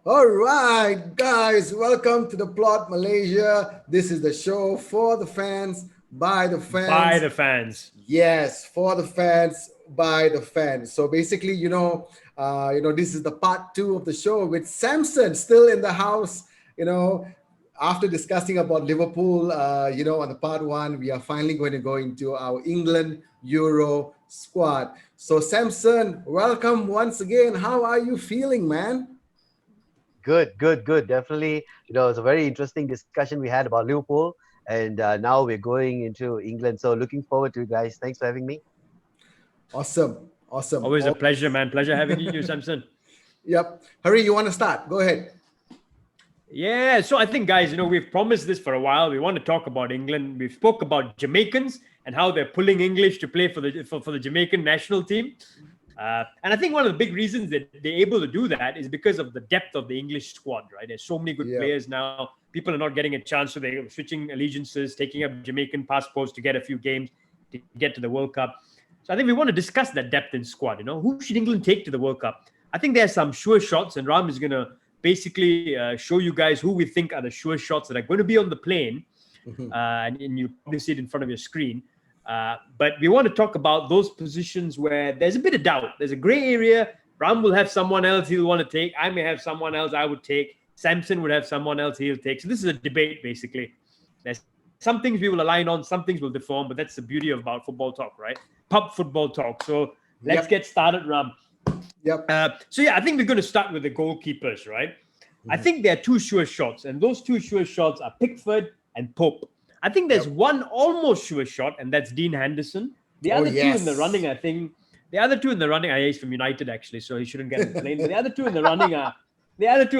All right, guys, welcome to the Plot Malaysia. This is the show for the fans, by the By fans. the fans. Yes, for the fans, by the fans. So basically, this is the part two of the show with Samson still in the house. You know, after discussing about Liverpool, on the part one, we are finally going to go into our England Euro squad. So Samson, welcome once again. How are you feeling, man? Good. Definitely, it's a very interesting discussion we had about Liverpool, and now we're going into England. So looking forward to it, guys. Thanks for having me. Awesome, awesome. Always a pleasure, man. Pleasure having you, Samson. Yep. Hurry, you want to start? Go ahead. Yeah, so I think, guys, we've promised this for a while. We want to talk about England. We've spoke about Jamaicans and how they're pulling English to play for the Jamaican national team. And I think one of the big reasons that they're able to do that is because of the depth of the English squad, right? There's so many good Yep. players now. People are not getting a chance, so they're switching allegiances, taking up Jamaican passports to get a few games to get to the World Cup. So I think we want to discuss that depth in squad. Who should England take to the World Cup? I think there's some sure shots, and Ram is going to basically show you guys who we think are the sure shots that are going to be on the plane. And you probably see it in front of your screen. But we want to talk about those positions where there's a bit of doubt. There's a gray area. Ram will have someone else he'll want to take. I may have someone else I would take. Samson would have someone else he'll take. So this is a debate, basically. There's some things we will align on, some things will deform, but that's the beauty about football talk, right? Pub football talk. So let's Yep. get started, Ram. Yep. I think we're going to start with the goalkeepers, right? I think there are two sure shots, and those two sure shots are Pickford and Pope. I think there's one almost sure shot, and that's Dean Henderson. The Oh, other two in the yes. running, I think, the other two in the running, he's from United actually, so he shouldn't get in the plane. But the other two in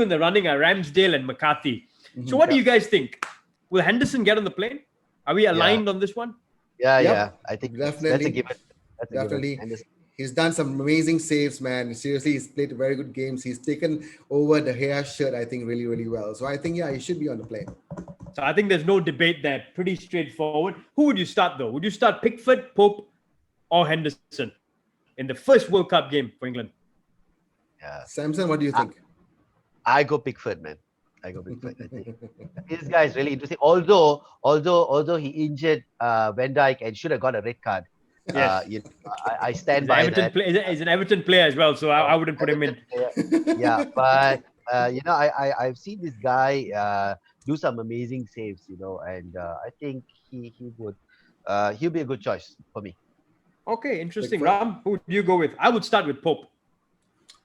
the running are Ramsdale and McCarthy. So what do you guys think? Will Henderson get on the plane? Are we aligned on this one? Yeah, Yep. yeah. I think that's a Definitely. given. That's a given. Definitely. And this, He's done some amazing saves, man. Seriously, he's played very good games. He's taken over the hair shirt, I think, really, really well. So I think, yeah, he should be on the plane. So I think there's no debate there. Pretty straightforward. Who would you start though? Would you start Pickford, Pope, or Henderson in the first World Cup game for England? yeah. Samson, what do you think? I go Pickford, man. I go Pickford. I think this guy is really interesting. Although he injured Van Dijk and should have got a red card. Yes. I stand He's, by Everton that. he's an Everton player as well, so I wouldn't put him in. Yeah, but I've seen this guy do some amazing saves, and I think he'll be a good choice for me. Okay, interesting. Pickford. Ram, who do you go with? I would start with Pope.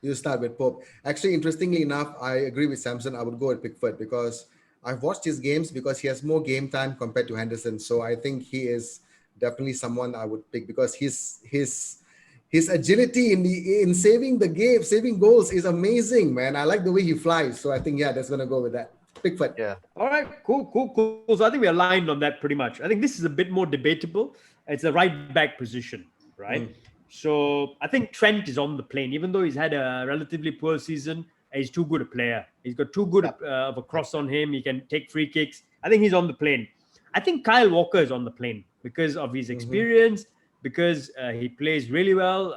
You start with Pope. Actually, interestingly enough, I agree with Samson. I would go with Pickford because I've watched his games because he has more game time compared to Henderson. So I think he is definitely someone I would pick because his agility in saving the game, saving goals is amazing, man. I like the way he flies. So I think that's gonna go with that. Pickford. Yeah, All right, cool. So I think we're aligned on that pretty much. I think this is a bit more debatable. It's the right back position, right? So I think Trent is on the plane, even though he's had a relatively poor season. He's too good a player. He's got too good of a cross on him. He can take free kicks. I think he's on the plane. I think Kyle Walker is on the plane because of his experience, because he plays really well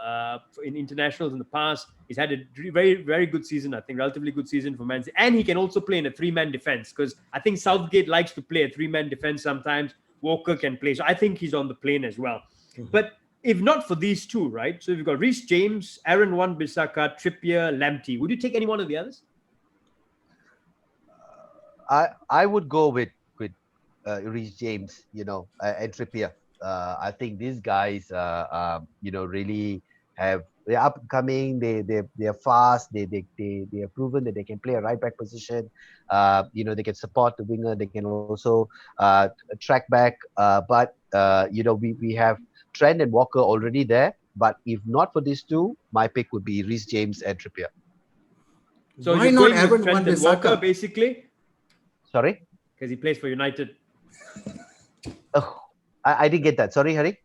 in internationals in the past. He's had a very, very good season, I think, relatively good season for Man City. And he can also play in a three-man defense because I think Southgate likes to play a three-man defense sometimes. Walker can play. So I think he's on the plane as well. But if not for these two, right? So we've got Reece James, Aaron Wan-Bissaka, Trippier, Lamptey. Would you take any one of the others? I would go with Reece James, and Trippier. I think these guys, really they're upcoming. They're fast. They have proven that they can play a right back position. They can support the winger. They can also track back. But we have Trent and Walker already there. But if not for these two, my pick would be Reece James and Trippier. So Why you're not going with Aaron Trent and Walker, Wan-Bissaka? basically, Sorry, because he plays for United. oh, I didn't get that. Sorry, Hari.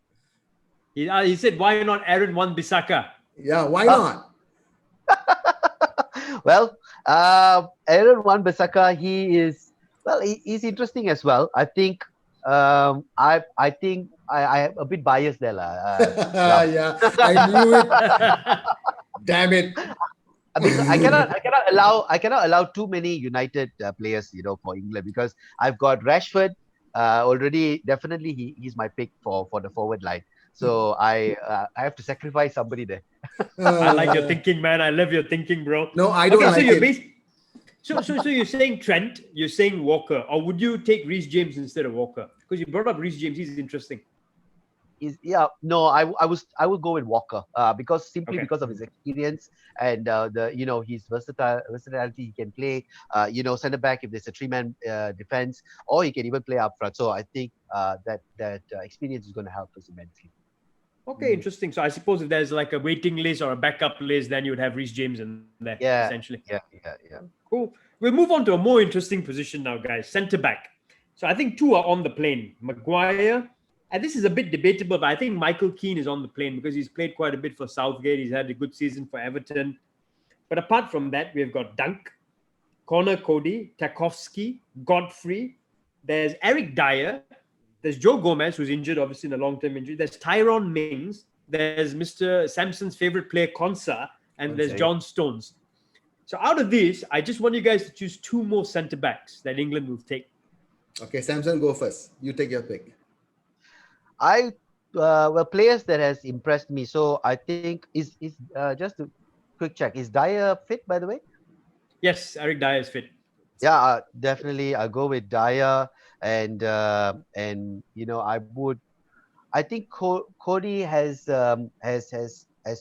He said, why not Aaron Wan-Bissaka? Yeah, why not? Well, Aaron Wan-Bissaka, he's interesting as well. I think I think I am a bit biased there, lah. Yeah, I knew it. Damn it. Because I cannot allow too many United players, for England, because I've got Rashford already. Definitely, he's my pick for the forward line. So I have to sacrifice somebody there. I like your Uh, thinking, man. I love your thinking, bro. no, I don't Okay, so like you're it. based. So you're saying Trent, you're saying Walker, or would you take Reece James instead of Walker? Because you brought up Reece James, he's interesting. No, I would go with Walker, because simply Okay. because of his experience and the his versatility. He can play center back if there's a three-man defense, or he can even play up front. So I think that experience is going to help us immensely. Okay, interesting. So I suppose if there's like a waiting list or a backup list, then you would have Reece James in there, Yeah, essentially. yeah. Cool. We'll move on to a more interesting position now, guys. Centre back. So I think two are on the plane. Maguire, and this is a bit debatable, but I think Michael Keane is on the plane because he's played quite a bit for Southgate. He's had a good season for Everton. But apart from that, we've got Dunk, Connor Cody, Tarkowski, Godfrey. There's Eric Dyer. There's Joe Gomez, who's injured, obviously in a long-term injury. There's Tyrone Mings. There's Mr. Samson's favorite player, Konsa. And there's Okay. John Stones. So out of these, I just want you guys to choose two more centre backs that England will take. Okay, Samson, go first. You take your pick. I well, players that has impressed me. So I think is just a quick check. Is Dyer fit, by the way? Yes, Eric Dyer is fit. Yeah, definitely. I'll go with Dyer, and I think Cody has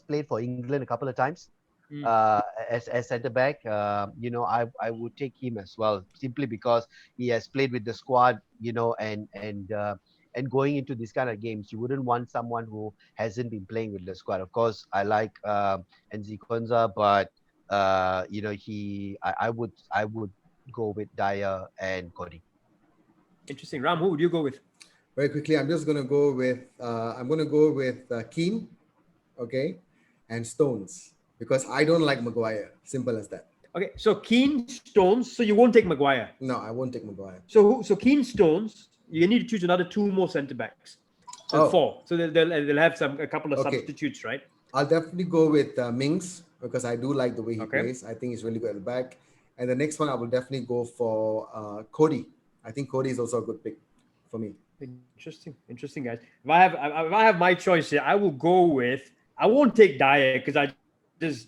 played for England a couple of times, Mm. uh, as centre back. I would take him as well, simply because he has played with the squad. And going into this kind of games, you wouldn't want someone who hasn't been playing with the squad. Of course, I like Enzi Konza, but I would go with Dyer and Cody. Interesting. Ram, who would you go with? Very quickly, I'm just going to go with Keane, okay, and Stones, because I don't like Maguire. Simple as that. Okay, so Keane, Stones. So you won't take Maguire. No, I won't take Maguire. So Keane, Stones. You need to choose another two more centre backs. So Oh. four. So they'll have a couple of Okay. substitutes, right? I'll definitely go with Mings, because I do like the way he Okay. plays. I think he's really good at the back. And the next one, I will definitely go for Cody. I think Cody is also a good pick for me. Interesting, guys. If I have my choice here, I will go with. I won't take Dyer because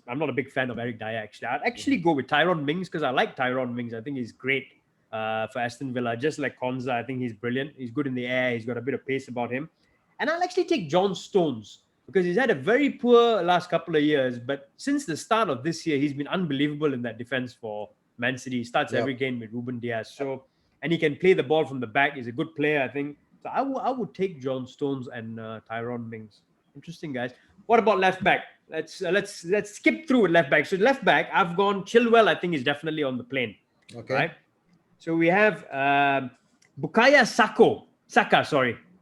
I'm not a big fan of Eric Dyer. Actually, I'd actually go with Tyrone Mings because I like Tyrone Mings. I think he's great for Aston Villa. Just like Konza, I think he's brilliant. He's good in the air. He's got a bit of pace about him. And I'll actually take John Stones because he's had a very poor last couple of years. But since the start of this year, he's been unbelievable in that defense for Man City. He starts every game with Ruben Diaz. And he can play the ball from the back. He's a good player, I think. So I would take John Stones and Tyrone Mings. Interesting, guys. What about left back? Let's skip through with left back. So left back, I've gone Chilwell. I think is definitely on the plane. Okay. Right. So we have Bukayo Saka,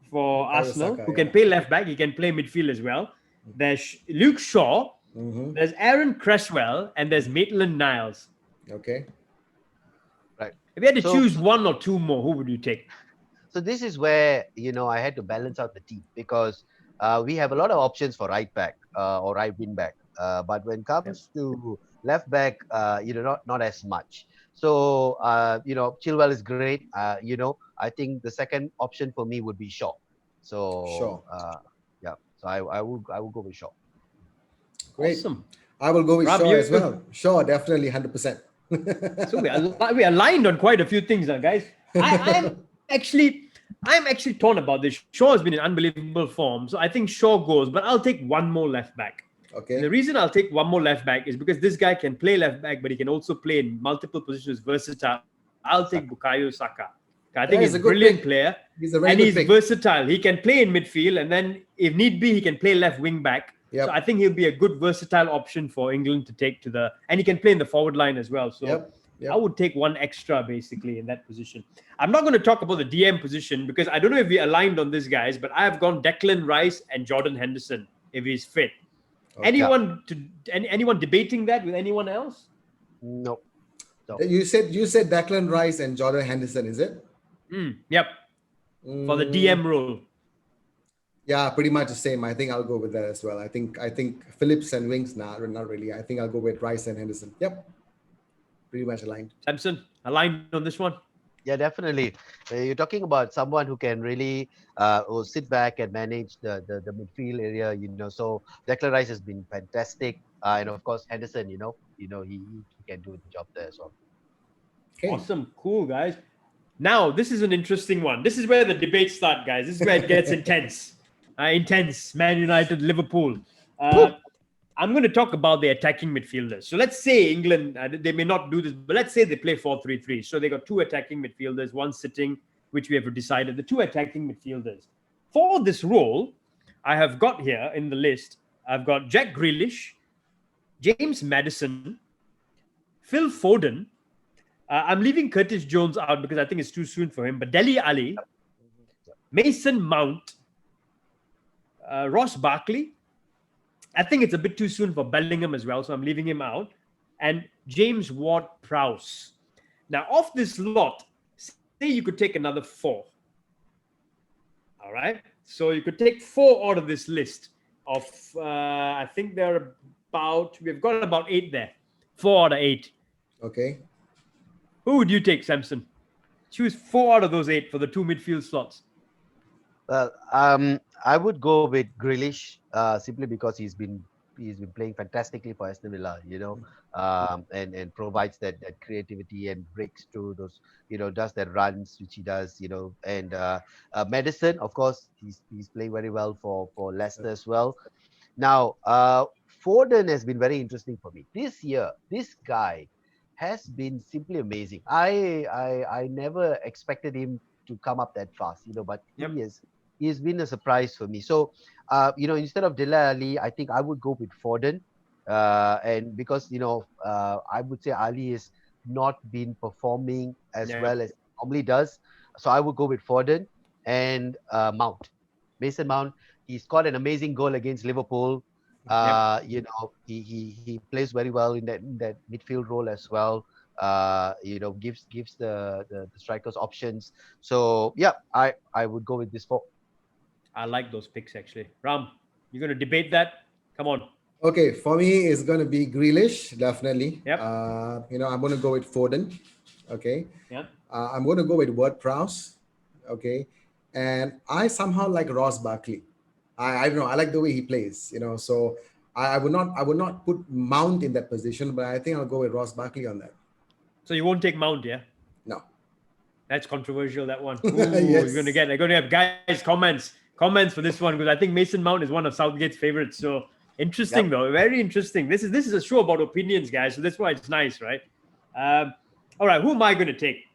for Arsenal, Saka, who can play left back. He can play midfield as well. There's Luke Shaw. Mm-hmm. There's Aaron Cresswell, and there's Maitland-Niles. Okay. Right. If you had to choose one or two more, who would you take? So this is where I had to balance out the team, because we have a lot of options for right back or right wing back, but when it comes to left back, not as much. So Chilwell is great. I think the second option for me would be Shaw. So Shaw. So I will go with Shaw. Great. Awesome. I will go with Rob, Shaw you- as well. Shaw, definitely 100%. So we aligned on quite a few things now, guys. I'm actually torn about this. Shaw has been in unbelievable form, so I think Shaw goes, but I'll take one more left back. Okay. And the reason I'll take one more left back is because this guy can play left back, but he can also play in multiple positions, versatile. I'll take Bukayo Saka. I think he's a brilliant player. He's a very and good he's pick. versatile. He can play in midfield, and then if need be, he can play left wing back. Yep. So I think he'll be a good versatile option for England to take to and he can play in the forward line as well. So Yep. I would take one extra basically in that position. I'm not going to talk about the DM position because I don't know if we aligned on this, guys, but I've gone Declan Rice and Jordan Henderson if he's fit. Okay. Anyone debating that with anyone else? No. You said Declan Rice and Jordan Henderson, is it? Yep. For the DM role. Yeah, pretty much the same. I think I'll go with that as well. I think Phillips and Wings, nah, not really. I think I'll go with Rice and Henderson. Yep, pretty much aligned. Samson, aligned on this one? Yeah, definitely. You're talking about someone who can really will sit back and manage the midfield area, So Declan Rice has been fantastic, and of course Henderson, he can do the job there as well. Okay. Awesome. Cool, guys. Now, this is an interesting one. This is where the debates start, guys. This is where it gets intense. Intense. Man United, Liverpool. Woo! I'm going to talk about the attacking midfielders. So let's say England, they may not do this, but let's say they play 4-3-3. So they got two attacking midfielders, one sitting, which we have decided, the two attacking midfielders. For this role, I have got here in the list, I've got Jack Grealish, James Maddison, Phil Foden. I'm leaving Curtis Jones out because I think it's too soon for him, but Dele Alli, Mason Mount, Ross Barkley. I think it's a bit too soon for Bellingham as well, so I'm leaving him out. And James Ward-Prowse. Now, off this lot, say you could take another 4. All right? So you could take 4 out of this list of, I think we've got about 8 there. 4 out of 8. Okay. Who would you take, Samson? Choose 4 out of those 8 for the 2 midfield slots. Well, I would go with Grealish, simply because he's been playing fantastically for Aston Villa, and provides that creativity and breaks through those, does that runs which he does, and Maddison, of course, he's playing very well for Leicester as well. Now, Foden has been very interesting for me this year. This guy has been simply amazing. I never expected him to come up that fast, but Yep. he's been a surprise for me. So, instead of Dele Ali, I think I would go with Foden, and because I would say Ali has not been performing as well as he normally does, so I would go with Foden and Mount, Mason Mount. He scored an amazing goal against Liverpool. He plays very well in that midfield role as well. Gives the strikers options. So yeah, I would go with this 4. I like those picks, actually. Ram, you're going to debate that? Come on. Okay, for me, it's going to be Grealish, definitely. Yep. I'm going to go with Foden. Okay. Yeah. I'm going to go with Ward-Prowse. Okay. And I somehow like Ross Barkley. I don't know. I like the way he plays, so I would not put Mount in that position, but I think I'll go with Ross Barkley on that. So you won't take Mount, yeah? No. That's controversial, that one. Yes. You're going to have guys comments for this one, because I think Mason Mount is one of Southgate's favorites. So interesting, though. Very interesting. This is a show about opinions, guys. So that's why it's nice, right? All right. Who am I going to take?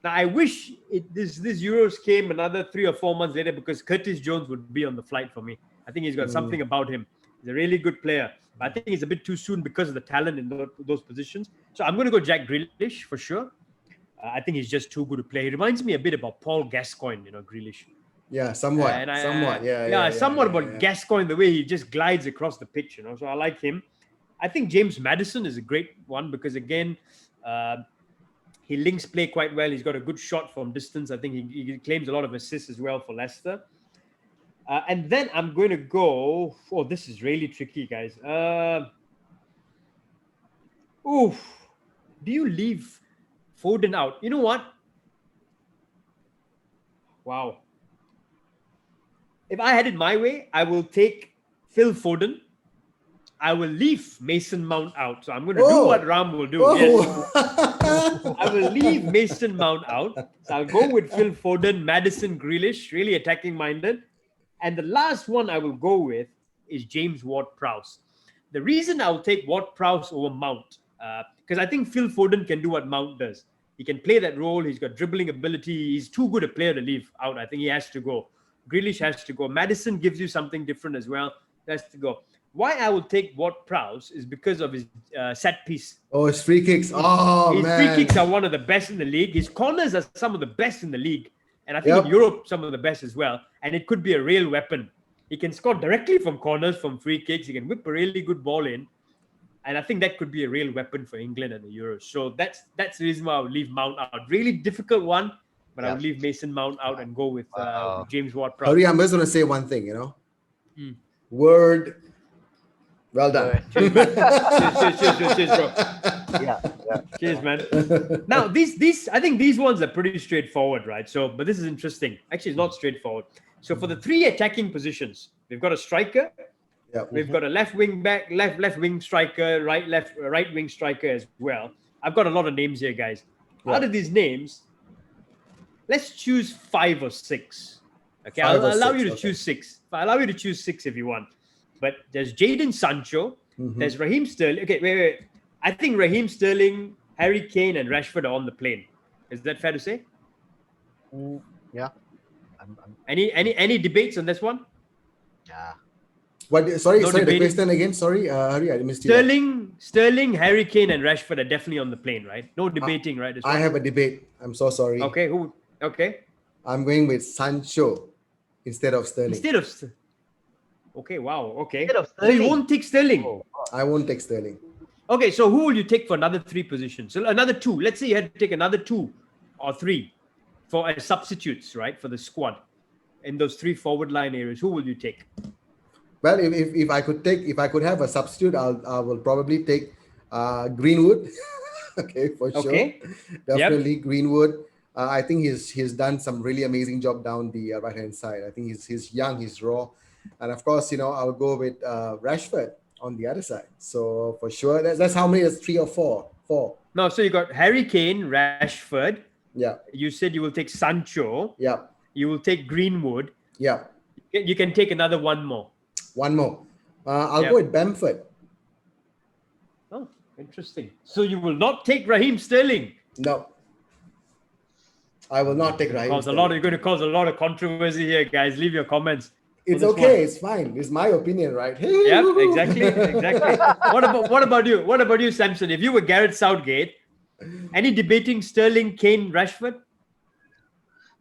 Now, I wish this Euros came another 3 or 4 months later, because Curtis Jones would be on the flight for me. I think he's got something about him. He's a really good player. But I think it's a bit too soon because of the talent in those positions. So I'm going to go Jack Grealish for sure. I think he's just too good to play. He reminds me a bit about Paul Gascoigne, Grealish. Yeah, somewhat. Somewhat about Gascoigne, the way he just glides across the pitch, So I like him. I think James Maddison is a great one because, again, he links play quite well. He's got a good shot from distance. I think he claims a lot of assists as well for Leicester. And then I'm going to go... Oh, this is really tricky, guys. Do you leave Foden out? You know what? Wow. If I had it my way, I will take Phil Foden. I will leave Mason Mount out. So I'm going to do what Ram will do. Yes. I will leave Mason Mount out. So I'll go with Phil Foden, Maddison, Grealish, really attacking minded. And the last one I will go with is James Ward-Prowse. The reason I'll take Ward-Prowse over Mount, because I think Phil Foden can do what Mount does. He can play that role. He's got dribbling ability. He's too good a player to leave out. I think he has to go. Grealish has to go. Maddison gives you something different as well. Has to go. Why I will take Ward-Prowse is because of his set piece. Oh, his free kicks. Oh, his man. free kicks are one of the best in the league. His corners are some of the best in the league. And I think in Europe, some of the best as well. And it could be a real weapon. He can score directly from corners, from free kicks. He can whip a really good ball in. And I think that could be a real weapon for England and the Euros. So that's the reason why I would leave Mount out. Really difficult one, but I would leave Mason Mount out and go with James Ward-Prowse. Sorry, I'm just going to say one thing, Mm. Word. Well done. Cheers, man. Cheers, bro. Yeah, yeah. Cheers, man. Now, these I think these ones are pretty straightforward, right? So, but this is interesting. Actually, it's not straightforward. So, for the three attacking positions, we've got a striker, Yeah. we've got a left wing back, left wing striker, right wing striker as well. I've got a lot of names here, guys. Out Yeah. of these names, let's choose 5 or 6. Okay, Five or I'll allow you six. to Okay. choose 6. I'll allow you to choose 6 if you want. But there's Jadon Sancho, there's Raheem Sterling. Okay, wait. I think Raheem Sterling, Harry Kane, and Rashford are on the plane. Is that fair to say? Yeah. I'm, Any debates on this one? yeah. What? Sorry, No sorry. The debating. question again. Sorry, Hari, I missed you. Sterling, Harry Kane, and Rashford are definitely on the plane, right? No debating, right? This I one? have a debate. I'm so sorry. Okay, who? Okay. I'm going with Sancho instead of Sterling. Instead of. Okay, wow. Okay. Instead of So you Sterling. won't take Sterling. Oh, I won't take Sterling. Okay, so who will you take for another 3 positions? So another 2. Let's say you had to take another 2 or 3 for as substitutes, right? For the squad in those 3 forward line areas. Who will you take? Well, if I could have a substitute, I will probably take Greenwood. Okay, for sure. Okay. Definitely Greenwood. I think he's done some really amazing job down the right hand side. I think he's young, he's raw, and of course, I'll go with Rashford on the other side. So for sure, that's how many? That's 3 or 4. 4. No, so you got Harry Kane, Rashford. Yeah. You said you will take Sancho. Yeah. You will take Greenwood. Yeah. You can take another one more. One more. I'll Yeah. go with Bamford. Oh, interesting. So you will not take Raheem Sterling. No. I will not take Raheem Sterling. You're going to cause a lot of controversy here, guys. Leave your comments. It's okay. It's fine. It's my opinion, right? Yep, exactly. What about you? What about you, Samson? If you were Gareth Southgate, any debating Sterling, Kane, Rashford?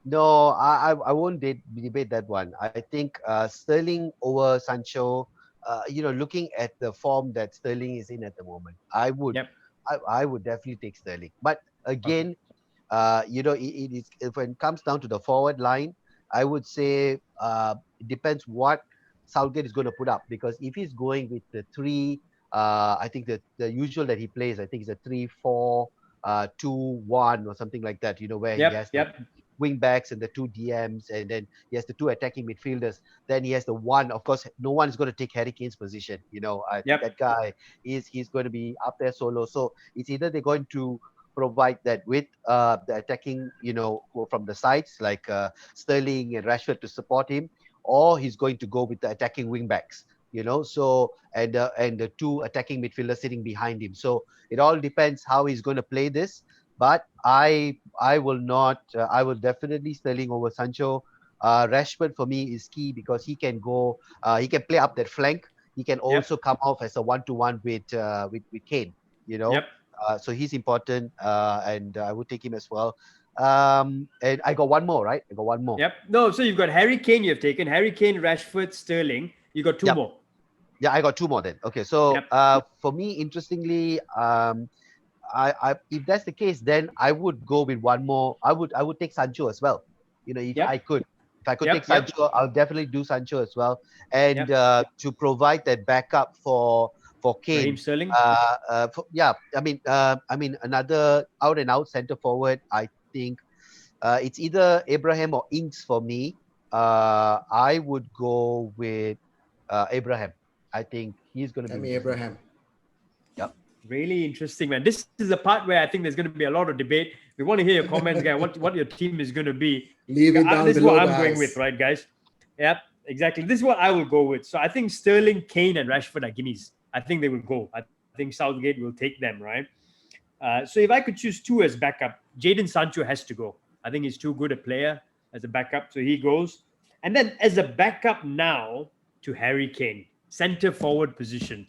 No, I won't debate that one. I think Sterling over Sancho. Looking at the form that Sterling is in at the moment, I would definitely take Sterling. But again, it is when it comes down to the forward line, I would say it depends what Southgate is going to put up, because if he's going with the 3, I think the usual that he plays, I think is a 3-4-2-1 or something like that. Where he has the wing backs and the 2 DMs, and then he has the 2 attacking midfielders. Then he has the 1. Of course, no one is going to take Harry Kane's position. That guy he's going to be up there solo. So it's either they're going to provide that with the attacking, from the sides like Sterling and Rashford to support him, or he's going to go with the attacking wing backs. So and the 2 attacking midfielders sitting behind him. So it all depends how he's going to play this. But I will not. I will definitely Sterling over Sancho. Rashford for me is key because he can go. He can play up that flank. He can also come off as a 1-to-1 with Kane. So he's important, and I would take him as well. And I got one more, right? I got one more. Yep. No, so you've got Harry Kane. You've taken Harry Kane, Rashford, Sterling. You got 2 more. Yeah, I got 2 more then. Okay, so for me, interestingly, I if that's the case, then I would go with one more. I would take Sancho as well. If I could take Sancho, I'll definitely do Sancho as well. And to provide that backup for Kane. Raheem Sterling. Another out and out centre forward. I think it's either Abraham or Inks for me. I would go with Abraham. I think he's going to be Abraham. Yep. Really interesting, man. This is the part where I think there's going to be a lot of debate. We want to hear your comments, guys. What your team is going to be. Leave it down This is below, what I'm guys. going with, right, guys? Yep, exactly. This is what I will go with. So I think Sterling, Kane, and Rashford are gimmies. I think they will go. I think Southgate will take them, right? So if I could choose 2 as backup, Jadon Sancho has to go. I think he's too good a player as a backup, so he goes. And then as a backup now to Harry Kane, centre forward position.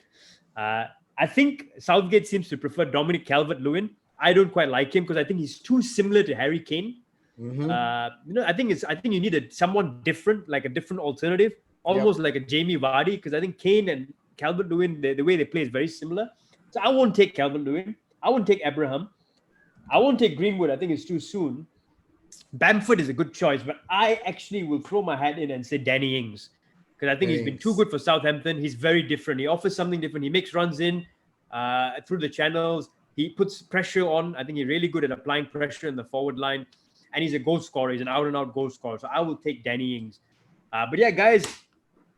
I think Southgate seems to prefer Dominic Calvert-Lewin. I don't quite like him because I think he's too similar to Harry Kane. I think you need someone different, like a different alternative, almost like a Jamie Vardy, because I think Kane and Calvert-Lewin, the way they play is very similar. So I won't take Calvert-Lewin. I won't take Abraham. I won't take Greenwood. I think it's too soon. Bamford is a good choice, but I actually will throw my hat in and say Danny Ings, because I think he's been too Thanks. good for Southampton. He's very different. He offers something different. He makes runs in through the channels. He puts pressure on. I think he's really good at applying pressure in the forward line. And he's a goal scorer. He's an out-and-out goal scorer. So I will take Danny Ings. But yeah, guys,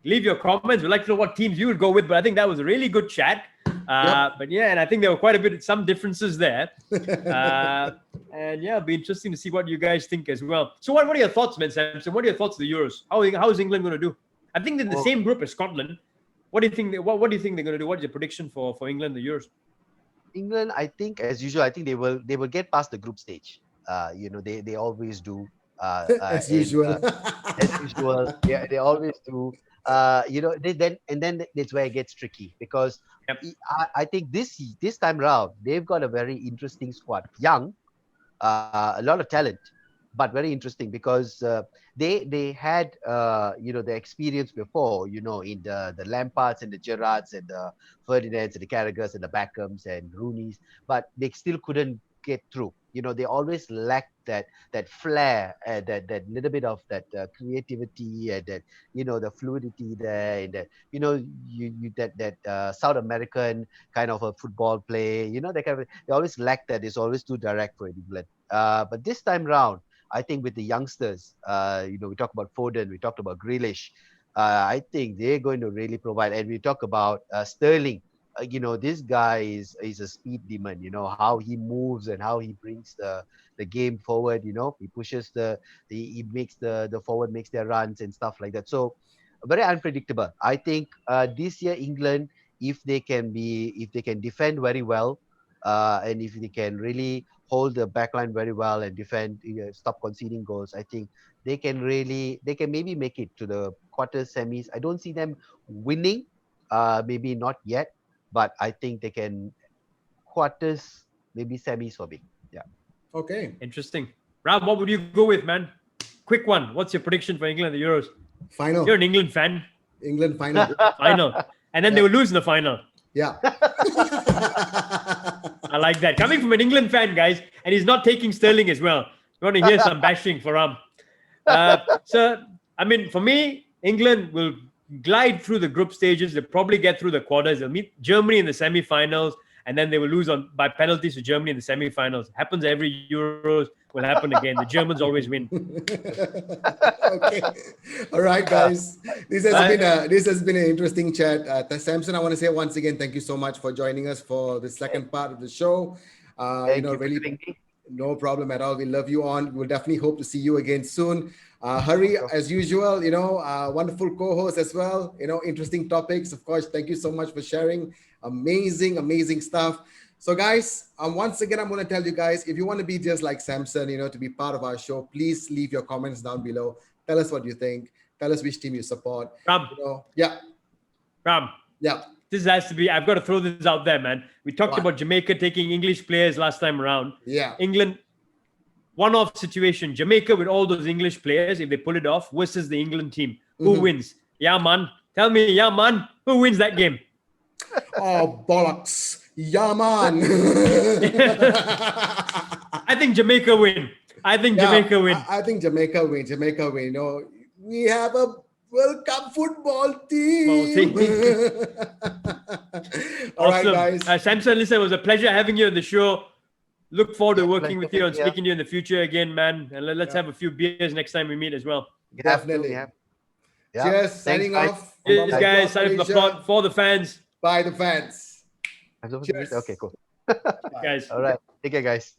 leave your comments. We'd like to know what teams you would go with. But I think that was a really good chat. But yeah, and I think there were quite a bit, some differences there. And yeah, it'll be interesting to see what you guys think as well. So what are your thoughts, man, Samson? What are your thoughts of the Euros? How is England going to do? I think they're in the same group as Scotland. What do you think? What do you think they're going to do? What is your prediction for England, the Euros? England, I think, as usual, I think they will get past the group stage. They always do. As usual. As usual, yeah, they always do. Then that's where it gets tricky because I think this time round they've got a very interesting squad, young, a lot of talent, but very interesting because they had the experience before, in the Lampards and the Gerrards and the Ferdinands and the Carragers and the Beckhams and Rooneys, but they still couldn't get through. They always lacked that flair, that little bit of that creativity and that the fluidity there, and that that South American kind of a football play. They always lack that. It's always too direct for England. But this time round, I think with the youngsters, we talk about Foden, we talked about Grealish. I think they're going to really provide. And we talk about Sterling. This guy is a speed demon. How he moves and how he brings the game forward. He pushes he makes the forward makes their runs and stuff like that. So very unpredictable. I think this year England, if they can defend very well, and if they can really hold the backline very well and defend, stop conceding goals, I think they can maybe make it to the quarters, semis. I don't see them winning, maybe not yet, but I think they can quarters, maybe semis for me. Yeah. Okay. Interesting. Ram, what would you go with, man? Quick one. What's your prediction for England, the Euros? Final. You're an England fan. England final. Final. And then they will lose in the final. Yeah. I like that. Coming from an England fan, guys, and he's not taking Sterling as well. You want to hear some bashing for Ram. So, I mean, for me, England will glide through the group stages. They'll probably get through the quarters. They'll meet Germany in the semi-finals, and then they will lose by penalties to Germany in the semi-finals. Happens every Euros. Will happen again. The Germans always win. Okay. All right, guys. This has been an interesting chat. Samson, I want to say once again, thank you so much for joining us for the second part of the show. Really, no problem at all. We love you on. We'll definitely hope to see you again soon. Hari, as usual, wonderful co-host as well. Interesting topics. Of course, thank you so much for sharing. Amazing stuff. So guys, once again, I'm going to tell you guys, if you want to be just like Samson, to be part of our show, please leave your comments down below. Tell us what you think. Tell us which team you support. Ram. Ram. Yeah. This has to be, I've got to throw this out there, man. We talked about Jamaica taking English players last time around. Yeah. England, one-off situation. Jamaica with all those English players, if they pull it off, versus the England team. Who wins? Yeah, man. Tell me, who wins that game? Oh, bollocks. Yeah, man. I think Jamaica win. Jamaica win. I think Jamaica win. We have a World Cup football team. All right, guys. Samson, listen, it was a pleasure having you on the show. Look forward to working with you and speaking to you in the future again, man. And let's have a few beers next time we meet as well. Definitely. Yeah. Cheers. Signing off. Cheers, guys. Signing off for the fans. By the fans. Cheers. Okay, cool. Guys. All right. Take care, guys.